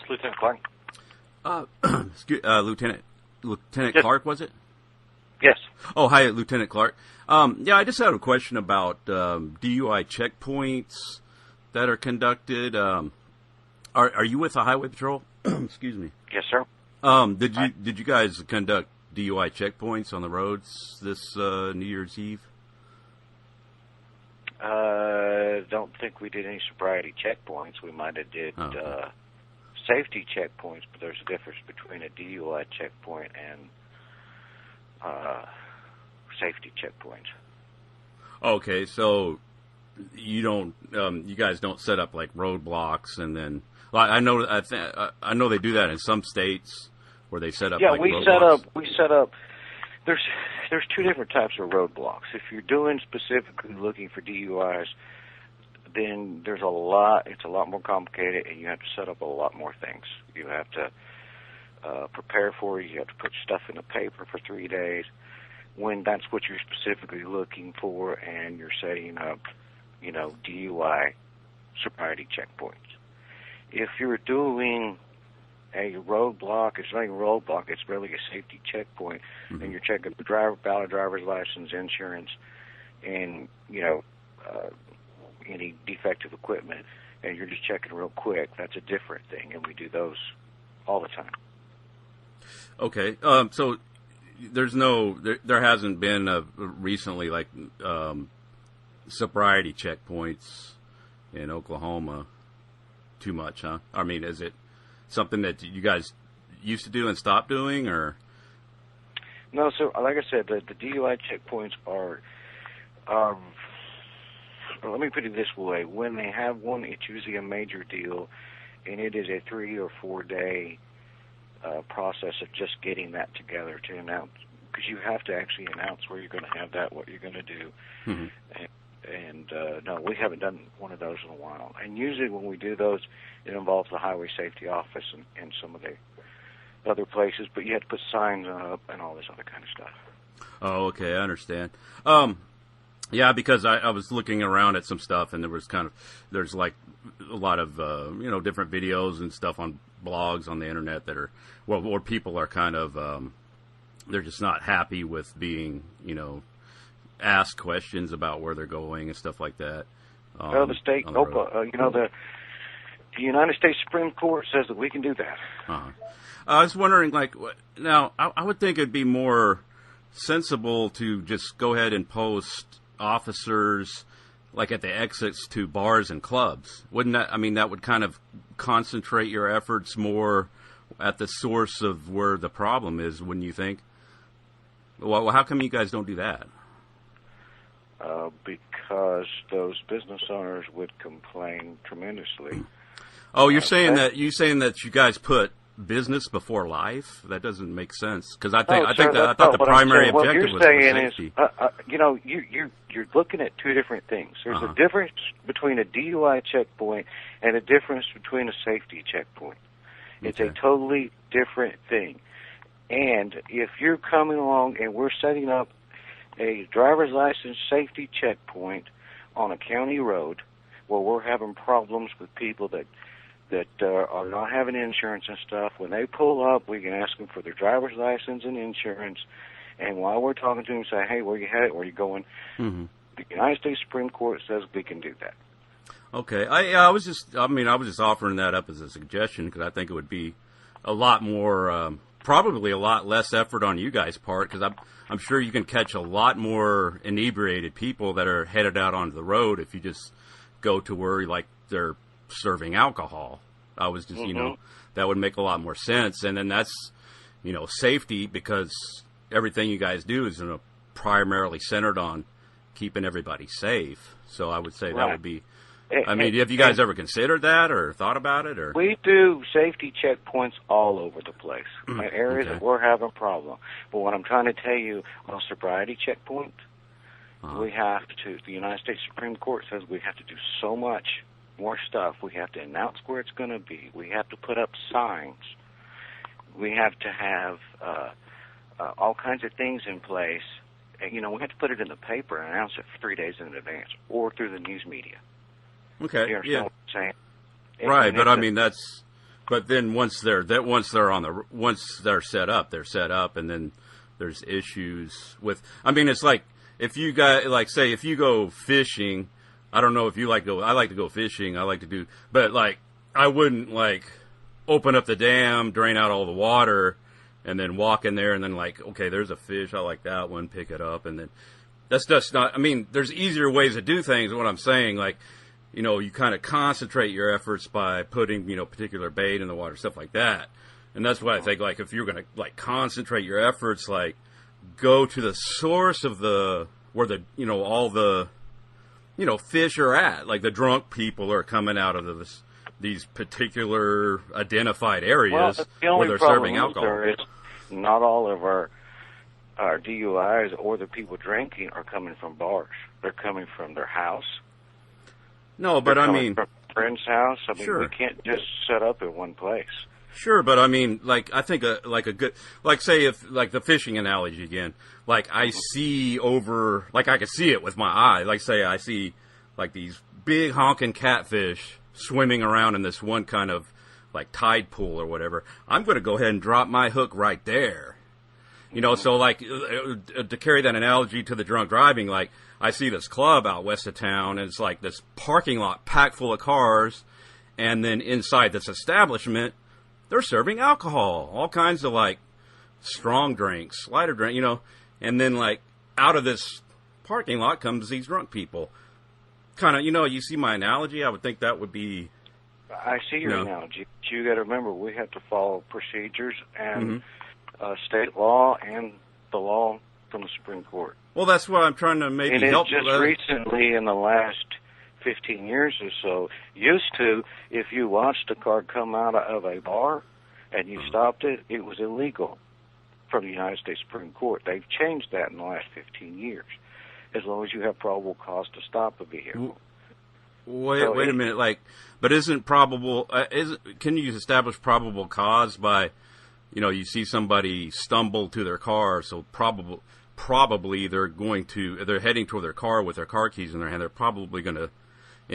This is Lieutenant Clark. Lieutenant Clark, was it? Yes. Oh, hi, Lieutenant Clark. Yeah, I just had a question about DUI checkpoints that are conducted. Are you with the Highway Patrol? Excuse me. Yes, sir. Did you guys conduct DUI checkpoints on the roads this New Year's Eve? Don't think we did any sobriety checkpoints. We might have did safety checkpoints, but there's a difference between a DUI checkpoint and safety checkpoints. Okay, so you guys don't set up like roadblocks, and then I know they do that in some states where they set up. Yeah, like we set up. There's two different types of roadblocks. If you're doing specifically looking for DUIs, then it's a lot more complicated, and you have to set up a lot more things. You have to prepare for it. You have to put stuff in the paper for 3 days when that's what you're specifically looking for, and you're setting up, DUI sobriety checkpoints. If you're doing a roadblock, it's not even a roadblock, it's really a safety checkpoint, and you're checking the valid driver's license, insurance, and, any defective equipment, and you're just checking real quick, that's a different thing, and we do those all the time. Okay, so there hasn't been recently like sobriety checkpoints in Oklahoma too much, huh? I mean, is it something that you guys used to do and stopped doing, or? No, so like I said, the DUI checkpoints are, let me put it this way, when they have one, it's usually a major deal, and it is a 3 or 4 day process of just getting that together to announce, because you have to actually announce where you're going to have that, what you're going to do. And no, we haven't done one of those in a while. And usually when we do those, it involves the Highway Safety Office and some of the other places, but you have to put signs up and all this other kind of stuff. Oh, okay, I understand. Yeah, because I was looking around at some stuff, and there's like a lot of different videos and stuff on blogs on the internet that are where people are kind of they're just not happy with being asked questions about where they're going and stuff like that. Well, the state, the United States Supreme Court says that we can do that. I was wondering, now I would think it'd be more sensible to just go ahead and post officers like at the exits to bars and clubs. Wouldn't that? I mean, that would kind of concentrate your efforts more at the source of where the problem is. Wouldn't you think? Well, how come you guys don't do that? Because those business owners would complain tremendously. Oh, you're saying that you guys put business before life? That doesn't make sense, because I thought the primary objective was safety. You're looking at two different things. There's a difference between a DUI checkpoint and a difference between a safety checkpoint. It's a totally different thing. And if you're coming along and we're setting up a driver's license safety checkpoint on a county road where we're having problems with people that are not having insurance and stuff, when they pull up, we can ask them for their driver's license and insurance, and while we're talking to them, say, hey, where you headed, where you going? The United States Supreme Court says we can do that. Okay, I was just offering that up as a suggestion, because I think it would be a lot more, probably a lot less effort on you guys' part, because I'm sure you can catch a lot more inebriated people that are headed out onto the road if you just go to where they're serving alcohol. I was just, that would make a lot more sense. And then that's, safety, because everything you guys do is primarily centered on keeping everybody safe. So I would say that would be, have you guys ever considered that or thought about it? Or we do safety checkpoints all over the place, in areas that we're having a problem. But what I'm trying to tell you, on sobriety checkpoint, we have to, the United States Supreme Court says we have to do so much more stuff. We have to announce where it's going to be. We have to put up signs. We have to have all kinds of things in place. And, we have to put it in the paper and announce it 3 days in advance, or through the news media. Okay. You understand what I'm saying? Right, but I mean, that's But then once they're set up, and then there's issues with. I mean, it's like if you if you go fishing. I don't know if you like to go. I like to go fishing. I like to do, but like I wouldn't like open up the dam, drain out all the water, and then walk in there and then like, okay, there's a fish. I like that one. Pick it up, and then that's just not. I mean, there's easier ways to do things. What I'm saying, like, you know, you kind of concentrate your efforts by putting, you know, particular bait in the water, stuff like that. And that's what I think. Like, if you're gonna like concentrate your efforts, like go to the source of where the you know all the you know, fish are at. Like, the drunk people are coming out of these particular identified areas where they're serving alcohol. Is not all of our DUIs or the people drinking are coming from bars. They're coming from their house. No, but I mean, from a friend's house. I mean, sure. We can't just set up in one place. Sure, but I mean, like, I think a good, like, say if, like, the fishing analogy again, like, I see over, like, I can see it with my eye. Like, say I see, like, these big honking catfish swimming around in this one kind of, like, tide pool or whatever. I'm going to go ahead and drop my hook right there. You know, so, like, to carry that analogy to the drunk driving, like, I see this club out west of town, and it's like this parking lot packed full of cars, and then inside this establishment, they're serving alcohol, all kinds of, like, strong drinks, lighter drink, you know, and then, like, out of this parking lot comes these drunk people. Kind of, you know, you see my analogy? I would think that would be... I see your analogy. But you got to remember, we have to follow procedures and state law and the law from the Supreme Court. Well, that's what I'm trying to maybe help with. And just recently, in the last 15 years or so, used to, if you watched a car come out of a bar and you stopped it, it was illegal from the United States Supreme Court. They've changed that in the last 15 years, as long as you have probable cause to stop a vehicle. Wait a minute, like, but isn't probable, can you establish probable cause by, you know, you see somebody stumble to their car, so probably they're heading toward their car with their car keys in their hand, they're probably going to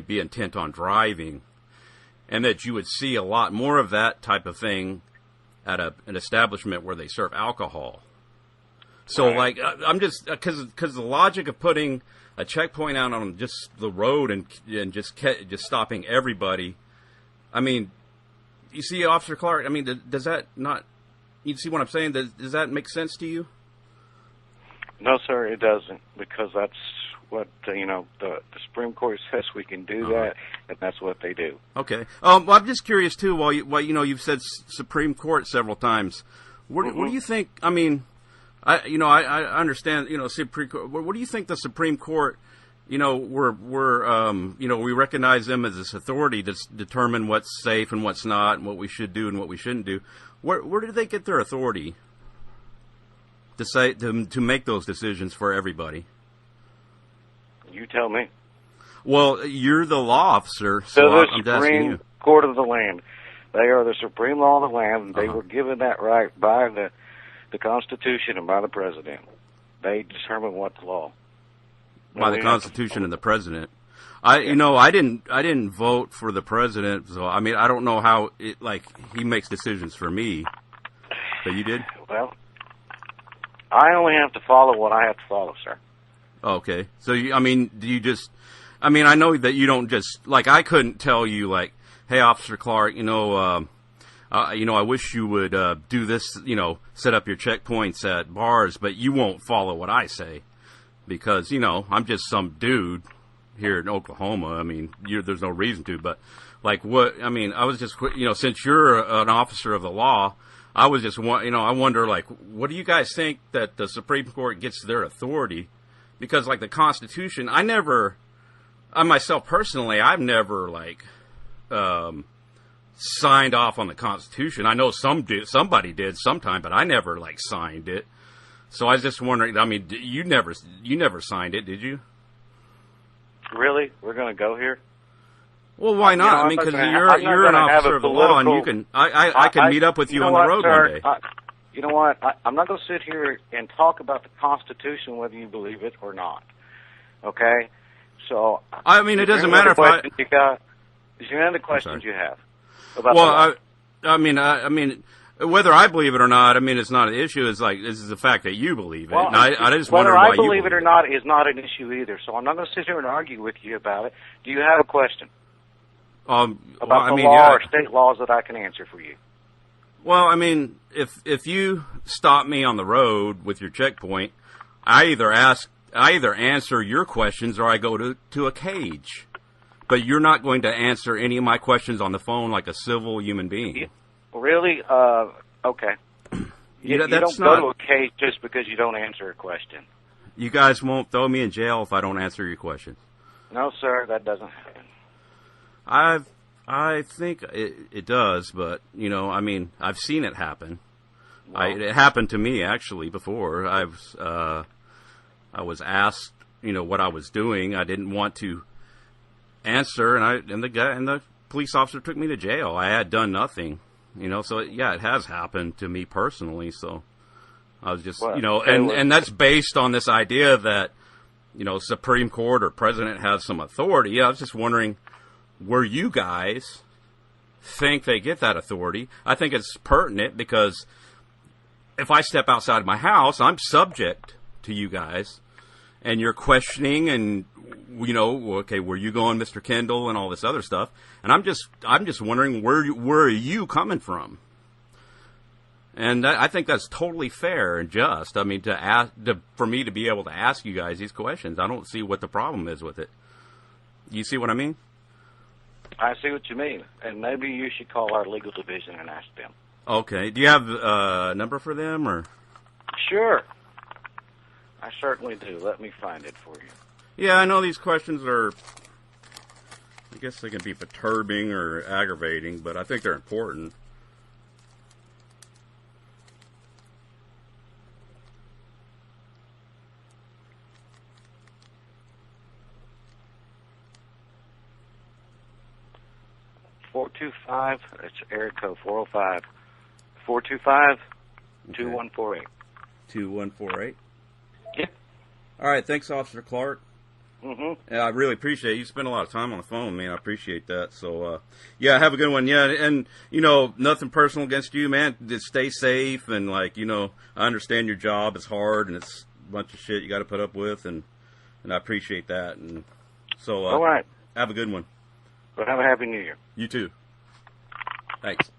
be intent on driving, and that you would see a lot more of that type of thing at an establishment where they serve alcohol. So, like, I'm just, because the logic of putting a checkpoint out on just the road and just stopping everybody, I mean, you see Officer Clark, I mean, does that not, you see what I'm saying? Does that make sense to you? No, sir, it doesn't, because that's what, you know, the Supreme Court says we can do that, and that's what they do. Okay. Well, I'm just curious, too, while you know, you've said Supreme Court several times. What do you think, I mean, I understand, you know, Supreme Court, what do you think the Supreme Court, you know, you know, we recognize them as this authority to determine what's safe and what's not, and what we should do and what we shouldn't do. Where did they get their authority to say to make those decisions for everybody? You tell me. Well, you're the law officer, so I'm asking you. The Supreme Court of the land. They are the supreme law of the land, and they were given that right by the Constitution and by the President. They determine what's law. By the Constitution and the President. You know, I didn't vote for the President, so I mean, I don't know how he makes decisions for me. But you did? Well, I only have to follow what I have to follow, sir. Okay. So, I mean, I know that you don't just, like, I couldn't tell you, like, hey, Officer Clark, you know, I wish you would do this, you know, set up your checkpoints at bars, but you won't follow what I say because, you know, I'm just some dude here in Oklahoma. I mean, there's no reason to, but, like, I was just, you know, since you're an officer of the law, I was just, you know, I wonder, like, what do you guys think that the Supreme Court gets their authority? Because, like, the Constitution, myself personally, I've never, like, signed off on the Constitution. I know somebody did sometime, but I never, like, signed it. So I was just wondering, I mean, you never signed it, did you? Really? We're going to go here? Well, why not? I mean, because you're an officer of the law, and you can, I can meet up with you on the road one day. You know what? I'm not going to sit here and talk about the Constitution, whether you believe it or not. Okay? So, I mean, it doesn't matter if Is there any other questions you have? About I mean, whether I believe it or not, I mean, it's not an issue. It's like, this is the fact that you believe it. Well, and I just whether wonder why I believe it or it. not is not an issue either. So I'm not going to sit here and argue with you about it. Do you have a question about the law or state laws that I can answer for you? Well, I mean, if you stop me on the road with your checkpoint, I either answer your questions or I go to a cage. But you're not going to answer any of my questions on the phone like a civil human being. Really? Okay. You don't go to a cage just because you don't answer a question. You guys won't throw me in jail if I don't answer your questions. No, sir, that doesn't happen. I think it does, but, you know, I mean, I've seen it happen. Well, It happened to me, actually, before. I was asked, you know, what I was doing. I didn't want to answer, and the police officer took me to jail. I had done nothing, you know, so, yeah, it has happened to me personally, so I was just, you know, and that's based on this idea that, you know, Supreme Court or President has some authority. Yeah, I was just wondering, where you guys think they get that authority. I think it's pertinent because if I step outside my house, I'm subject to you guys, and you're questioning, and you know, okay, where you going, Mr. Kendall, and all this other stuff, and I'm just wondering where are you coming from, and I think that's totally fair and just. I mean, for me to be able to ask you guys these questions, I don't see what the problem is with it. You see what I mean? I see what you mean, and maybe you should call our legal division and ask them. Okay. Do you have a number for them, or? Sure. I certainly do. Let me find it for you. Yeah, I know these questions are, I guess they can be perturbing or aggravating, but I think they're important. It's area code 405 425 2148. 2148? Yeah. All right, thanks, Officer Clark. Mm-hmm. Yeah, I really appreciate it. You spend a lot of time on the phone, man. I appreciate that. So, yeah, have a good one. Yeah, and, you know, nothing personal against you, man. Just stay safe, and, like, you know, I understand your job is hard, and it's a bunch of shit you got to put up with, and I appreciate that. And so, all right. Have a good one. Well, have a happy New Year. You too. Thanks.